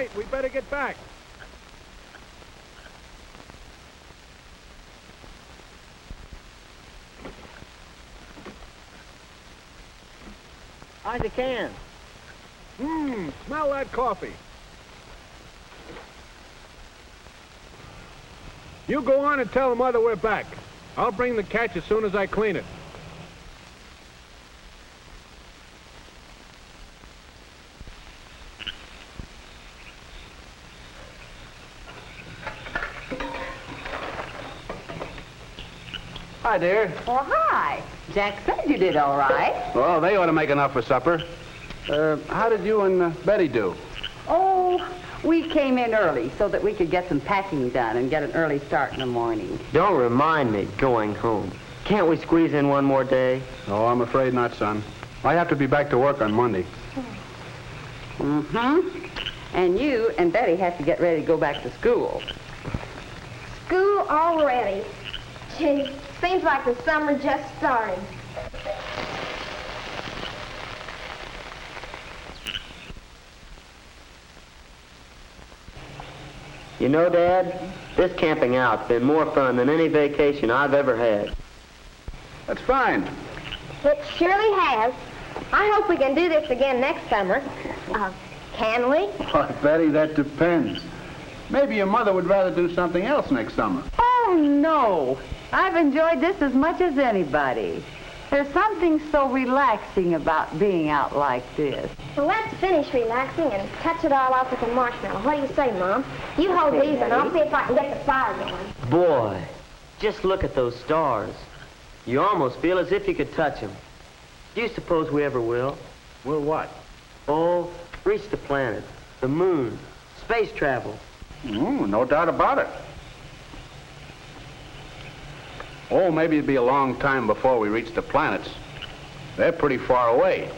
late. We better get back. How's the can? Smell that coffee. You go on and tell the mother we're back. I'll bring the catch as soon as I clean it. Hi, dear. Well, hi. Jack said you did all right. Well, they ought to make enough for supper. How did you and Betty do? Oh, we came in early so that we could get some packing done and get an early start in the morning. Don't remind me going home. Can't we squeeze in one more day? Oh, I'm afraid not, son. I have to be back to work on Monday. Mm-hmm. And you and Betty have to get ready to go back to school. School already. Gee, seems like the summer just started. You know, Dad, this camping out's been more fun than any vacation I've ever had. That's fine. It surely has. I hope we can do this again next summer. Can we? Why, Betty, that depends. Maybe your mother would rather do something else next summer. Oh, no. I've enjoyed this as much as anybody. There's something so relaxing about being out like this. Well, let's finish relaxing and touch it all off with a marshmallow. What do you say, Mom? You hold these and I'll see if I can get the fire going. Boy, just look at those stars. You almost feel as if you could touch them. Do you suppose we ever will? Will what? Oh, reach the planet, the moon, space travel. No doubt about it. Oh, maybe it'd be a long time before we reach the planets. They're pretty far away.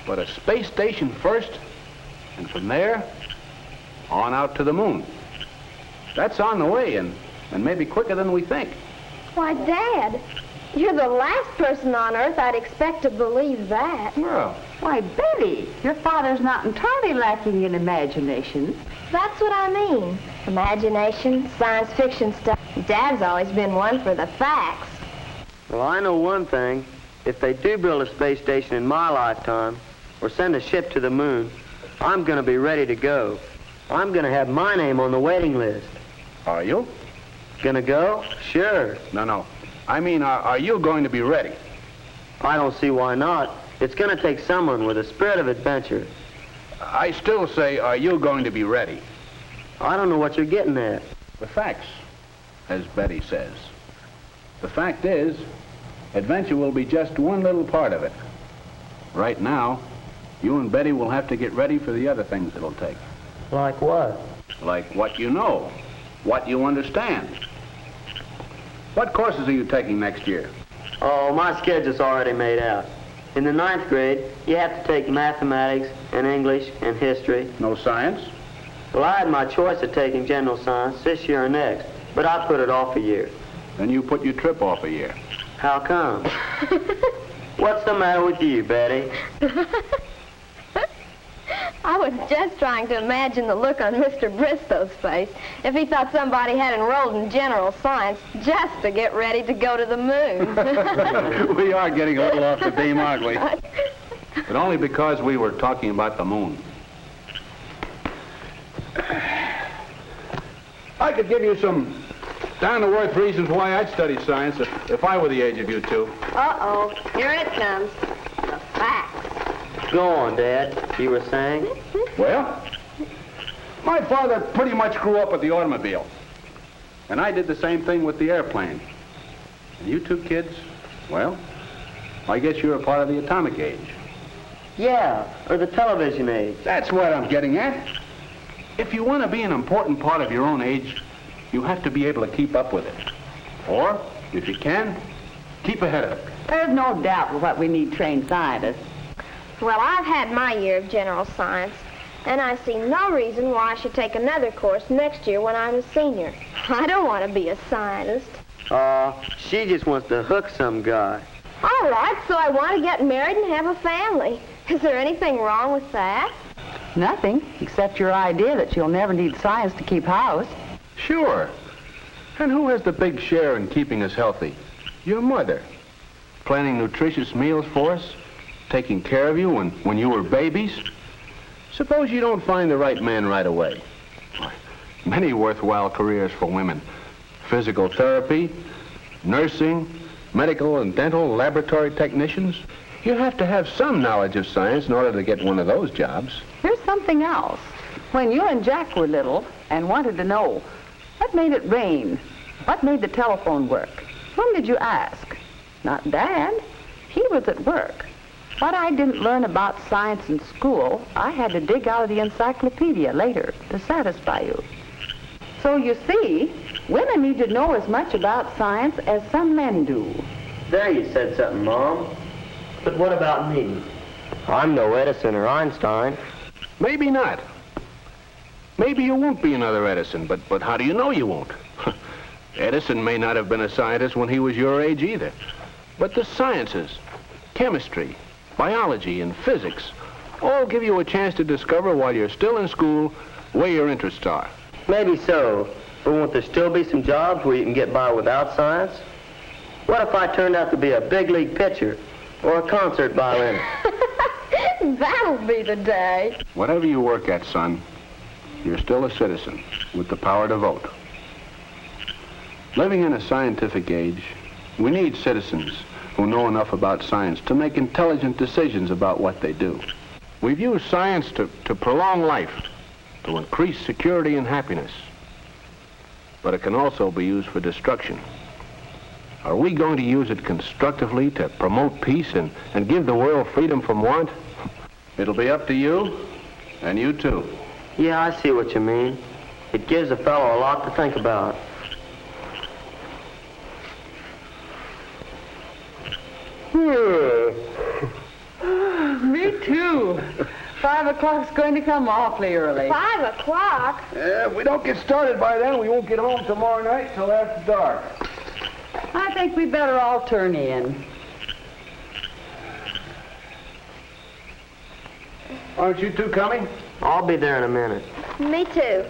But a space station first, and from there, on out to the moon. That's on the way, and maybe quicker than we think. Why, Dad, you're the last person on Earth I'd expect to believe that. Well, Why, Betty, your father's not entirely lacking in imagination. That's what I mean. Imagination, science fiction stuff. Dad's always been one for the facts. Well, I know one thing. If they do build a space station in my lifetime, or send a ship to the moon, I'm going to be ready to go. I'm going to have my name on the waiting list. are you? Gonna go? Sure. No. I mean, are you going to be ready? I don't see why not. It's gonna take someone with a spirit of adventure. I still say, are you going to be ready? I don't know what you're getting at. The facts, as Betty says. The fact is, adventure will be just one little part of it. Right now, you and Betty will have to get ready for the other things it'll take. Like what? Like what you know, what you understand. What courses are you taking next year? Oh, my schedule's already made out. In the 9th grade, you have to take mathematics and English and history. No science? Well, I had my choice of taking general science this year or next, but I put it off a year. Then you put your trip off a year. How come? What's the matter with you, Betty? I was just trying to imagine the look on Mr. Bristow's face if he thought somebody had enrolled in general science just to get ready to go to the moon. We are getting a little off the beam, aren't we? But only because we were talking about the moon. I could give you some down-to-earth reasons why I'd study science if I were the age of you two. Uh-oh, here it comes. The facts. Go on, Dad. You were saying? Well, my father pretty much grew up with the automobile. And I did the same thing with the airplane. And you two kids, well, I guess you're a part of the atomic age. Yeah, or the television age. That's what I'm getting at. If you want to be an important part of your own age, you have to be able to keep up with it. Or, if you can, keep ahead of it. There's no doubt what we need trained scientists. Well, I've had my year of general science, and I see no reason why I should take another course next year when I'm a senior. I don't want to be a scientist. She just wants to hook some guy. All right, so I want to get married and have a family. Is there anything wrong with that? Nothing, except your idea that you'll never need science to keep house. Sure. And who has the big share in keeping us healthy? Your mother. Planning nutritious meals for us, taking care of you when you were babies. Suppose you don't find the right man right away. Many worthwhile careers for women. Physical therapy, nursing, medical and dental laboratory technicians. You have to have some knowledge of science in order to get one of those jobs. Here's something else. When you and Jack were little and wanted to know, what made it rain? What made the telephone work? Whom did you ask? Not Dad. He was at work. What I didn't learn about science in school, I had to dig out of the encyclopedia later to satisfy you. So you see, women need to know as much about science as some men do. There you said something, Mom. But what about me? I'm no Edison or Einstein. Maybe not. Maybe you won't be another Edison, but how do you know you won't? Edison may not have been a scientist when he was your age either. But the sciences, chemistry, biology, and physics all give you a chance to discover while you're still in school where your interests are. Maybe so, but won't there still be some jobs where you can get by without science? What if I turned out to be a big league pitcher or a concert violinist? That'll be the day. Whatever you work at, son, you're still a citizen with the power to vote. Living in a scientific age, we need citizens who know enough about science to make intelligent decisions about what they do. We've used science to prolong life, to increase security and happiness. But it can also be used for destruction. Are we going to use it constructively to promote peace and give the world freedom from want? It'll be up to you, and you too. Yeah, I see what you mean. It gives a fellow a lot to think about. Me too. 5 o'clock's going to come awfully early. 5 o'clock? Yeah, if we don't get started by then, we won't get home tomorrow night till after dark. I think we better all turn in. Aren't you two coming? I'll be there in a minute. Me too.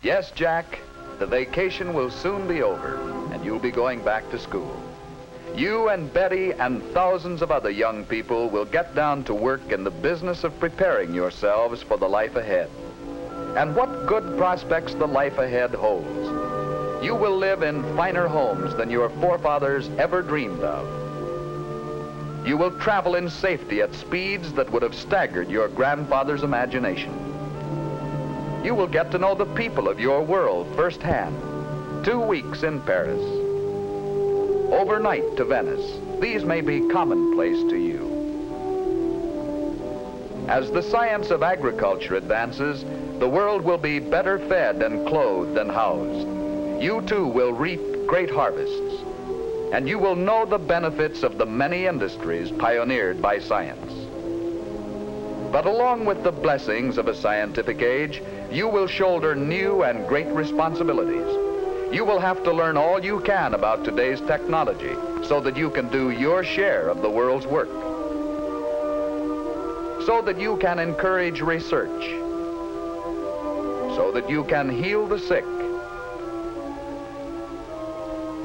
Yes, Jack, the vacation will soon be over, and you'll be going back to school. You and Betty and thousands of other young people will get down to work in the business of preparing yourselves for the life ahead. And what good prospects the life ahead holds. You will live in finer homes than your forefathers ever dreamed of. You will travel in safety at speeds that would have staggered your grandfather's imagination. You will get to know the people of your world firsthand. 2 weeks in Paris. Overnight to Venice. These may be commonplace to you. As the science of agriculture advances, the world will be better fed and clothed and housed. You too will reap great harvests, and you will know the benefits of the many industries pioneered by science. But along with the blessings of a scientific age, you will shoulder new and great responsibilities. You will have to learn all you can about today's technology so that you can do your share of the world's work. So that you can encourage research. So that you can heal the sick.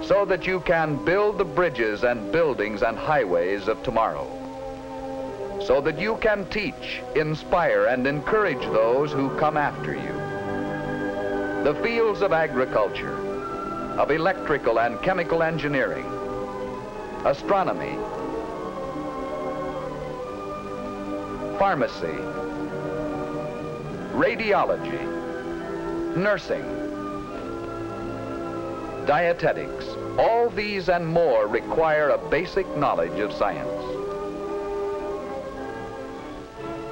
So that you can build the bridges and buildings and highways of tomorrow. So that you can teach, inspire, and encourage those who come after you. The fields of agriculture, of electrical and chemical engineering, astronomy, pharmacy, radiology, nursing, dietetics, all these and more require a basic knowledge of science.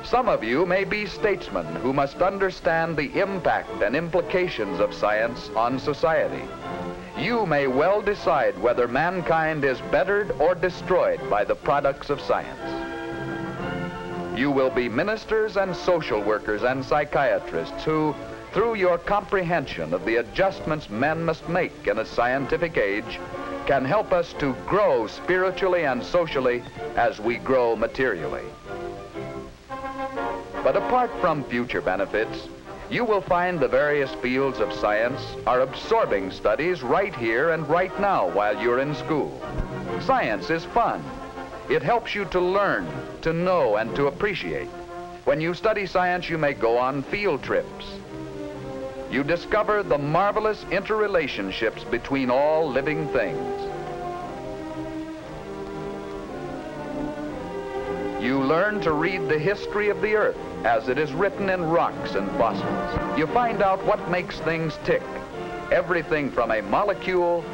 Some of you may be statesmen who must understand the impact and implications of science on society. You may well decide whether mankind is bettered or destroyed by the products of science. You will be ministers and social workers and psychiatrists who, through your comprehension of the adjustments men must make in a scientific age, can help us to grow spiritually and socially as we grow materially. But apart from future benefits, you will find the various fields of science are absorbing studies right here and right now while you're in school. Science is fun. It helps you to learn, to know, and to appreciate. When you study science, you may go on field trips. You discover the marvelous interrelationships between all living things. You learn to read the history of the earth as it is written in rocks and fossils. You find out what makes things tick, everything from a molecule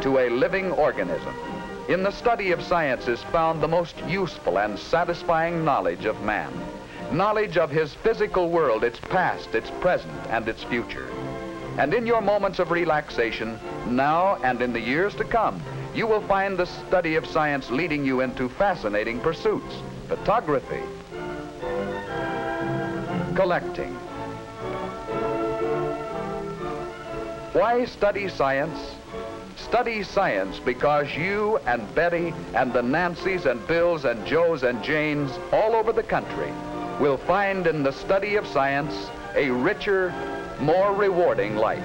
to a living organism. In the study of science is found the most useful and satisfying knowledge of man. Knowledge of his physical world, its past, its present, and its future. And in your moments of relaxation, now and in the years to come, you will find the study of science leading you into fascinating pursuits. Photography, collecting. Why study science? Study science because you and Betty and the Nancys and Bills and Joes and Janes all over the country will find in the study of science a richer, more rewarding life.